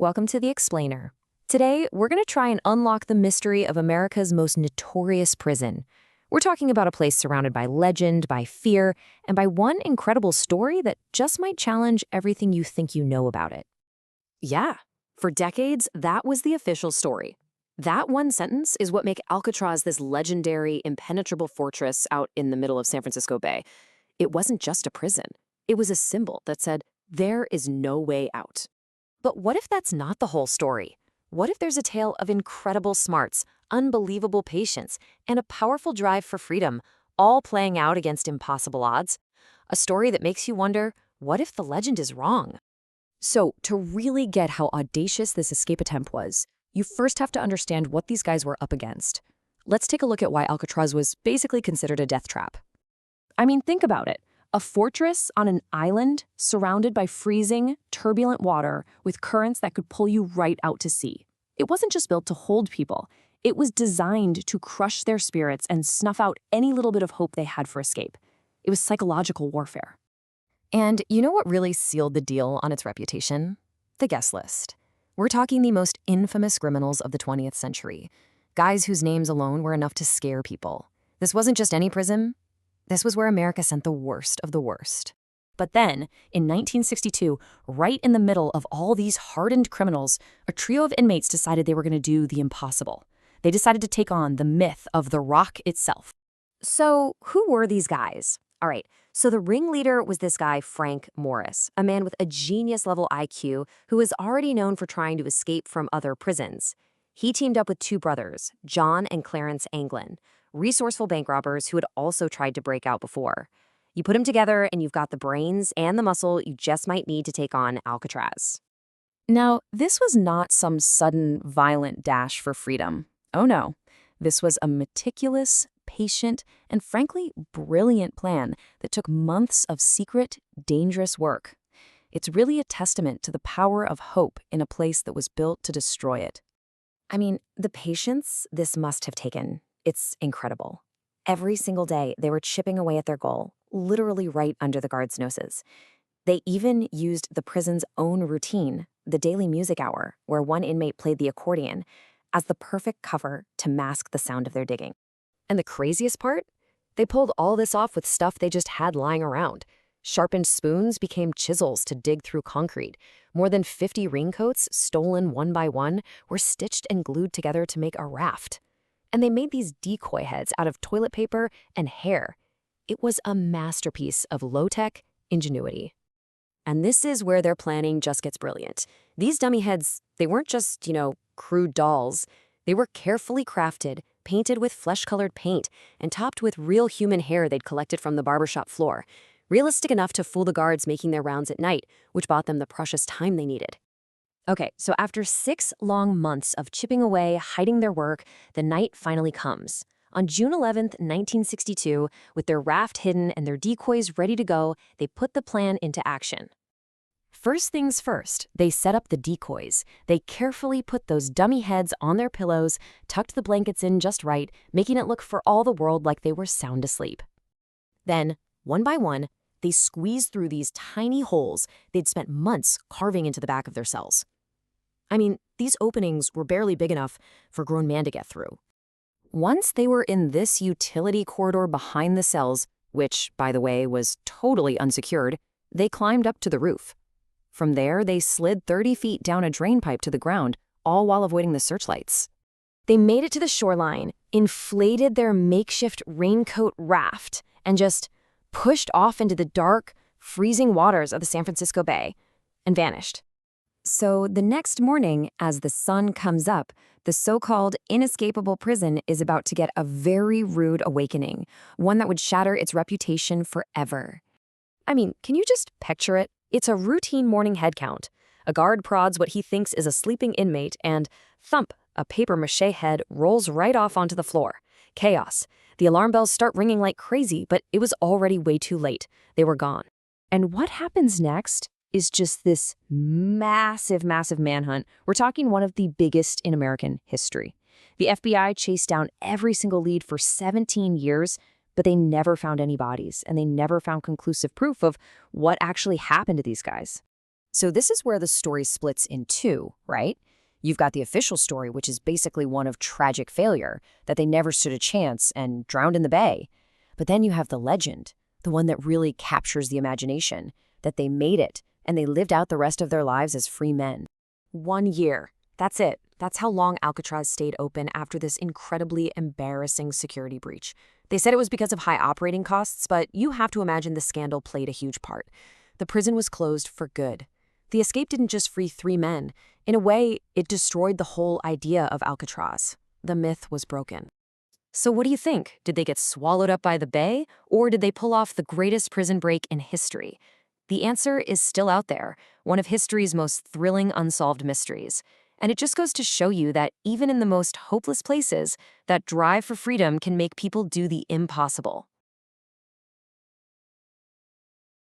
welcome to The Explainer. Today, we're going to try and unlock the mystery of America's most notorious prison. We're talking about a place surrounded by legend, by fear, and by one incredible story that just might challenge everything you think you know about it. Yeah, for decades, that was the official story. That one sentence is what makes Alcatraz this legendary, impenetrable fortress out in the middle of San Francisco Bay. It wasn't just a prison. It was a symbol that said, there is no way out. But what if that's not the whole story? What if there's a tale of incredible smarts, unbelievable patience, and a powerful drive for freedom, all playing out against impossible odds? A story that makes you wonder, what if the legend is wrong? So, to really get how audacious this escape attempt was, you first have to understand what these guys were up against. Let's take a look at why Alcatraz was basically considered a death trap. I mean, think about it. A fortress on an island surrounded by freezing, turbulent water with currents that could pull you right out to sea. It wasn't just built to hold people. It was designed to crush their spirits and snuff out any little bit of hope they had for escape. It was psychological warfare. And you know what really sealed the deal on its reputation? The guest list. We're talking the most infamous criminals of the 20th century. Guys whose names alone were enough to scare people. This wasn't just any prison. This was where America sent the worst of the worst. But then, in 1962, right in the middle of all these hardened criminals, a trio of inmates decided they were going to do the impossible. They decided to take on the myth of the rock itself. So, who were these guys? All right, so the ringleader was this guy, Frank Morris, a man with a genius-level IQ who was already known for trying to escape from other prisons. He teamed up with two brothers, John and Clarence Anglin, resourceful bank robbers who had also tried to break out before. You put them together and you've got the brains and the muscle you just might need to take on Alcatraz. Now, this was not some sudden, violent dash for freedom. Oh no, this was a meticulous, patient, and frankly, brilliant plan that took months of secret, dangerous work. It's really a testament to the power of hope in a place that was built to destroy it. I mean, the patience this must have taken. It's incredible. Every single day, they were chipping away at their goal, literally right under the guards' noses. They even used the prison's own routine, the daily music hour, where one inmate played the accordion, as the perfect cover to mask the sound of their digging. And the craziest part? They pulled all this off with stuff they just had lying around. Sharpened spoons became chisels to dig through concrete. More than 50 raincoats, stolen one by one, were stitched and glued together to make a raft. And they made these decoy heads out of toilet paper and hair. It was a masterpiece of low-tech ingenuity. And this is where their planning just gets brilliant. These dummy heads, they weren't just, crude dolls. They were carefully crafted, painted with flesh-colored paint, and topped with real human hair they'd collected from the barbershop floor. Realistic enough to fool the guards making their rounds at night, which bought them the precious time they needed. Okay, so after 6 long months of chipping away, hiding their work, the night finally comes. On June 11th, 1962, with their raft hidden and their decoys ready to go, they put the plan into action. First things first, they set up the decoys. They carefully put those dummy heads on their pillows, tucked the blankets in just right, making it look for all the world like they were sound asleep. Then, one by one, they squeezed through these tiny holes they'd spent months carving into the back of their cells. I mean, these openings were barely big enough for a grown man to get through. Once they were in this utility corridor behind the cells, which, by the way, was totally unsecured, they climbed up to the roof. From there, they slid 30 feet down a drain pipe to the ground, all while avoiding the searchlights. They made it to the shoreline, inflated their makeshift raincoat raft, and just pushed off into the dark, freezing waters of the San Francisco Bay, and vanished. So the next morning, as the sun comes up, the so-called inescapable prison is about to get a very rude awakening, one that would shatter its reputation forever. I mean, can you just picture it? It's a routine morning head count. A guard prods what he thinks is a sleeping inmate, and thump, a papier-mâché head rolls right off onto the floor. Chaos. The alarm bells start ringing like crazy, but it was already way too late. They were gone. And what happens next is just this massive manhunt. We're talking one of the biggest in American history. The FBI chased down every single lead for 17 years, but they never found any bodies, and they never found conclusive proof of what actually happened to these guys. So this is where the story splits in two, right? You've got the official story, which is basically one of tragic failure, that they never stood a chance and drowned in the bay. But then you have the legend, the one that really captures the imagination, that they made it, and they lived out the rest of their lives as free men. 1 year. That's it. That's how long Alcatraz stayed open after this incredibly embarrassing security breach. They said it was because of high operating costs, but you have to imagine the scandal played a huge part. The prison was closed for good. The escape didn't just free 3 men. In a way, it destroyed the whole idea of Alcatraz. The myth was broken. So what do you think? Did they get swallowed up by the bay, or did they pull off the greatest prison break in history? The answer is still out there, one of history's most thrilling unsolved mysteries. And it just goes to show you that even in the most hopeless places, that drive for freedom can make people do the impossible.